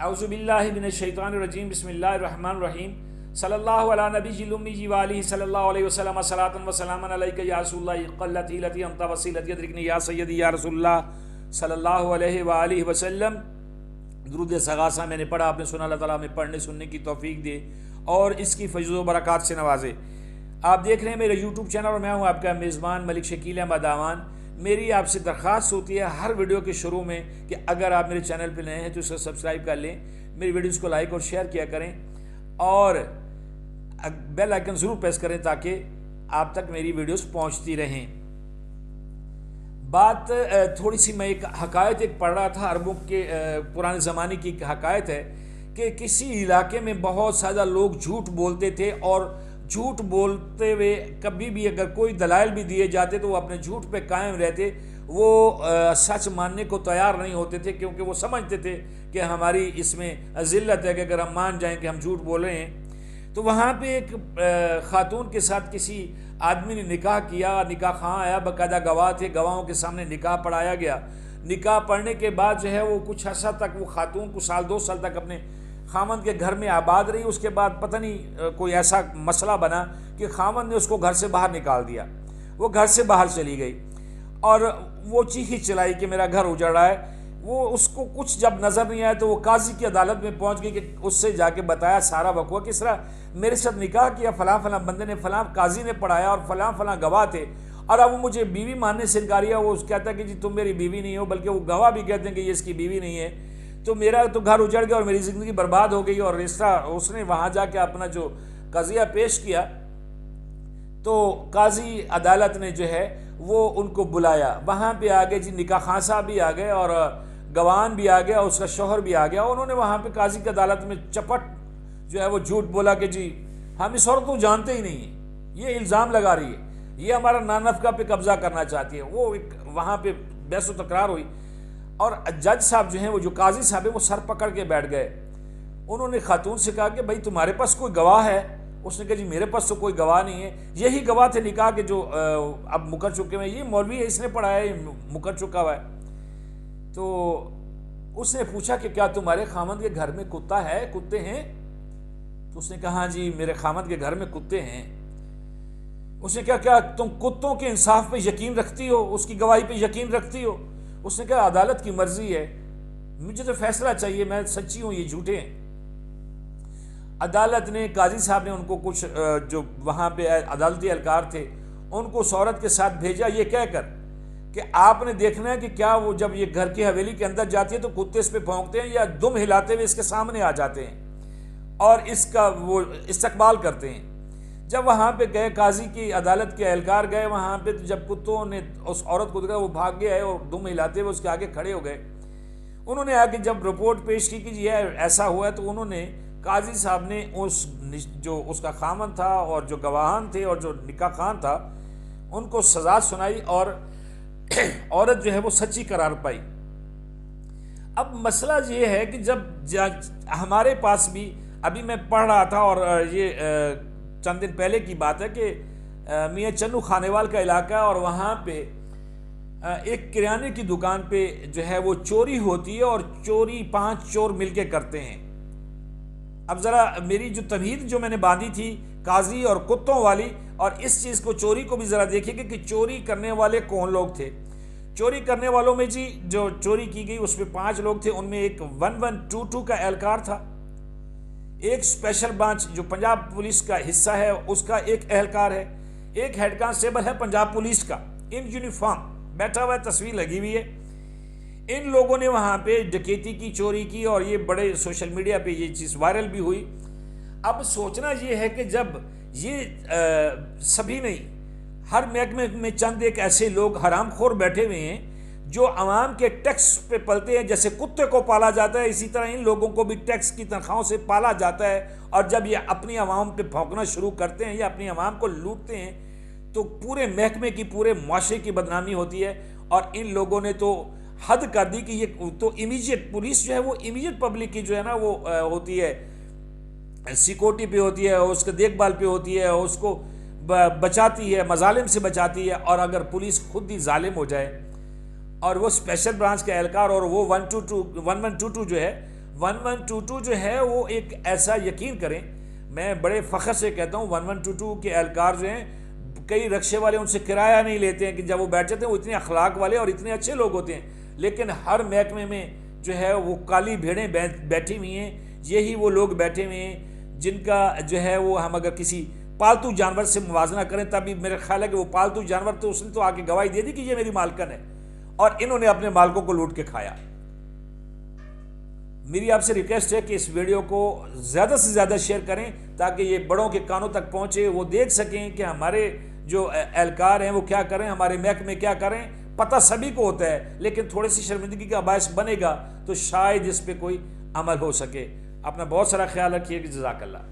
اعوذ باللہ من الشیطان الرجیم بسم اللہ الرحمن الرحیم صلی اللہ علی نبی الامی وآلہ صلی اللہ علیہ وسلم صلاۃ و سلاما علیک یا رسول اللہ قلت حیلتی انت وسیلتی ادرکنی یا سیدی یا رسول اللہ صلی اللہ علیہ وآلہ وسلم۔ درود استغاثہ میں نے پڑھا، آپ نے سنا، اللہ تعالیٰ ہمیں پڑھنے سننے کی توفیق دے اور اس کی فضل و برکات سے نوازے۔ آپ دیکھ رہے ہیں میرے یوٹیوب چینل اور میں ہوں آپ کا میزبان ملک شکیل احمد اعوان۔ میری آپ سے درخواست ہوتی ہے ہر ویڈیو کے شروع میں کہ اگر آپ میرے چینل پہ نئے ہیں تو اسے سبسکرائب کر لیں، میری ویڈیوز کو لائک اور شیئر کیا کریں اور بیل آئیکن ضرور پریس کریں تاکہ آپ تک میری ویڈیوز پہنچتی رہیں۔ بات تھوڑی سی، میں ایک حکایت پڑھ رہا تھا، عربوں کے پرانے زمانے کی حکایت ہے کہ کسی علاقے میں بہت زیادہ لوگ جھوٹ بولتے تھے اور جھوٹ بولتے ہوئے کبھی بھی اگر کوئی دلائل بھی دیے جاتے تو وہ اپنے جھوٹ پہ قائم رہتے، وہ سچ ماننے کو تیار نہیں ہوتے تھے کیونکہ وہ سمجھتے تھے کہ ہماری اس میں ذلت ہے کہ اگر ہم مان جائیں کہ ہم جھوٹ بول رہے ہیں۔ تو وہاں پہ ایک خاتون کے ساتھ کسی آدمی نے نکاح کیا، نکاح خواہ آیا، باقاعدہ گواہ تھے، گواہوں کے سامنے نکاح پڑھایا گیا۔ نکاح پڑھنے کے بعد جو ہے وہ کچھ عرصہ تک وہ خاتون کو سال 2 سال تک اپنے خامند کے گھر میں آباد رہی۔ اس کے بعد پتہ نہیں کوئی ایسا مسئلہ بنا کہ خامند نے اس کو گھر سے باہر نکال دیا، وہ گھر سے باہر چلی گئی اور وہ چیخی چلائی کہ میرا گھر اجڑ رہا ہے۔ وہ اس کو کچھ جب نظر نہیں آیا تو وہ قاضی کی عدالت میں پہنچ گئی کہ اس سے جا کے بتایا سارا وقوع، کس طرح میرے ساتھ نکاح کیا، فلاں فلاں بندے نے، فلاں قاضی نے پڑھایا اور فلاں فلاں گواہ تھے، اور اب وہ مجھے بیوی ماننے سے انکار کیا۔ وہ کہتا ہے کہ جی تم میری بیوی نہیں ہو، بلکہ وہ گواہ بھی کہتے ہیں کہ یہ اس کی بیوی نہیں ہے، تو میرا تو گھر اجڑ گیا اور میری زندگی برباد ہو گئی۔ اور اس طرح اس نے وہاں جا کے اپنا جو قضیہ پیش کیا تو قاضی عدالت نے جو ہے وہ ان کو بلایا، وہاں پہ آگے جی نکاح خواہ صاحب بھی آ گئے اور گواہان بھی آ گیا، اس کا شوہر بھی آ گیا۔ انہوں نے وہاں پہ قاضی کی عدالت میں چپٹ جو ہے وہ جھوٹ بولا کہ جی ہم اس عورت کو جانتے ہی نہیں ہیں، یہ الزام لگا رہی ہے، یہ ہمارا نانفقہ پہ قبضہ کرنا چاہتی ہے۔ وہ وہاں پہ بحث و تکرار ہوئی اور جج صاحب جو ہیں، وہ جو قاضی صاحب ہیں، وہ سر پکڑ کے بیٹھ گئے۔ انہوں نے خاتون سے کہا کہ بھائی تمہارے پاس کوئی گواہ ہے؟ اس نے کہا جی میرے پاس تو کوئی گواہ نہیں ہے، یہی گواہ تھے نکاح کے جو اب مکر چکے ہیں، یہ مولوی ہے، اس نے پڑھایا ہے، مکر چکا ہوا ہے۔ تو اس نے پوچھا کہ کیا تمہارے خامند کے گھر میں کتا ہے، کتے ہیں؟ تو اس نے کہا ہاں جی میرے خامند کے گھر میں کتے ہیں۔ اس نے کہا کیا تم کتوں کے انصاف پہ یقین رکھتی ہو، اس کی گواہی پہ یقین رکھتی ہو؟ اس نے کہا عدالت کی مرضی ہے، مجھے تو فیصلہ چاہیے، میں سچی ہوں یہ جھوٹے ہیں۔ عدالت نے، قاضی صاحب نے ان کو کچھ جو وہاں پہ عدالتی اہلکار تھے ان کو اس عورت کے ساتھ بھیجا یہ کہہ کر کہ آپ نے دیکھنا ہے کہ کیا وہ جب یہ گھر کی حویلی کے اندر جاتی ہے تو کتے اس پہ بھونکتے ہیں یا دم ہلاتے ہوئے اس کے سامنے آ جاتے ہیں اور اس کا وہ استقبال کرتے ہیں۔ جب وہاں پہ گئے، قاضی کی عدالت کے اہلکار گئے وہاں پہ، جب کتوں نے اس عورت کو دیکھا وہ بھاگ گیا ہے اور دم ہلاتے ہوئے اس کے آگے کھڑے ہو گئے۔ انہوں نے آگے جب رپورٹ پیش کی کہ یہ ایسا ہوا ہے تو انہوں نے، قاضی صاحب نے جو اس کا خامن تھا اور جو گواہان تھے اور جو نکاح خان تھا ان کو سزا سنائی اور عورت جو ہے وہ سچی قرار پائی۔ اب مسئلہ یہ ہے کہ جب ہمارے پاس بھی، ابھی میں پڑھ رہا تھا اور یہ چند دن پہلے کی بات ہے کہ میاں چنو خانیوال کا علاقہ ہے اور وہاں پہ ایک کریانے کی دکان پہ جو ہے وہ چوری ہوتی ہے اور چوری 5 چور مل کے کرتے ہیں۔ اب ذرا میری جو تمہید جو میں نے باندھی تھی قاضی اور کتوں والی، اور اس چیز کو، چوری کو بھی ذرا دیکھیے کہ چوری کرنے والے کون لوگ تھے۔ چوری کرنے والوں میں جی جو چوری کی گئی اس میں 5 لوگ تھے، ان میں ایک 1122 کا اہلکار تھا، ایک اسپیشل برانچ جو پنجاب پولیس کا حصہ ہے اس کا ایک اہلکار ہے، ایک ہیڈ کانسٹیبل ہے پنجاب پولیس کا ان یونیفارم بیٹھا ہوا ہے، تصویر لگی ہوئی ہے۔ ان لوگوں نے وہاں پہ ڈکیتی کی، چوری کی اور یہ بڑے سوشل میڈیا پہ یہ چیز وائرل بھی ہوئی۔ اب سوچنا یہ ہے کہ جب یہ سبھی نہیں، ہر محکمے میں چند ایک ایسے لوگ حرام خور بیٹھے ہوئے ہیں جو عوام کے ٹیکس پہ پلتے ہیں، جیسے کتے کو پالا جاتا ہے اسی طرح ان لوگوں کو بھی ٹیکس کی تنخواہوں سے پالا جاتا ہے، اور جب یہ اپنی عوام پہ بھونکنا شروع کرتے ہیں یا اپنی عوام کو لوٹتے ہیں تو پورے محکمے کی، پورے معاشرے کی بدنامی ہوتی ہے۔ اور ان لوگوں نے تو حد کر دی کہ یہ تو امیجیٹ پولیس جو ہے وہ امیجیٹ پبلک کی جو ہے نا وہ ہوتی ہے، سیکورٹی پہ ہوتی ہے، اس کے دیکھ بھال پہ ہوتی ہے، اس کو بچاتی ہے، مظالم سے بچاتی ہے۔ اور اگر پولیس خود ہی ظالم ہو جائے اور وہ اسپیشل برانچ کا اہلکار اور وہ 1122 جو ہے 1122 جو ہے وہ ایک ایسا یقین کریں، میں بڑے فخر سے کہتا ہوں 1122 کے اہلکار جو ہیں کئی رکشے والے ان سے کرایہ نہیں لیتے ہیں کہ جب وہ بیٹھ جاتے ہیں، وہ اتنے اخلاق والے اور اتنے اچھے لوگ ہوتے ہیں، لیکن ہر محکمے میں جو ہے وہ کالی بھیڑیں بیٹھی ہوئی ہیں، یہی وہ لوگ بیٹھے ہوئے ہیں جن کا جو ہے وہ ہم اگر کسی پالتو جانور سے موازنہ کریں تبھی میرا خیال ہے کہ وہ پالتو جانور تو اس نے تو آ کے گواہی دے دی کہ یہ میری مالکن ہے، اور انہوں نے اپنے مالکوں کو لوٹ کے کھایا۔ میری آپ سے ریکویسٹ ہے کہ اس ویڈیو کو زیادہ سے زیادہ شیئر کریں تاکہ یہ بڑوں کے کانوں تک پہنچے، وہ دیکھ سکیں کہ ہمارے جو اہلکار ہیں وہ کیا کریں، ہمارے محکمے کیا کریں۔ پتہ سبھی کو ہوتا ہے لیکن تھوڑی سی شرمندگی کا باعث بنے گا تو شاید اس پہ کوئی عمل ہو سکے۔ اپنا بہت سارا خیال رکھیے کہ جزاک اللہ۔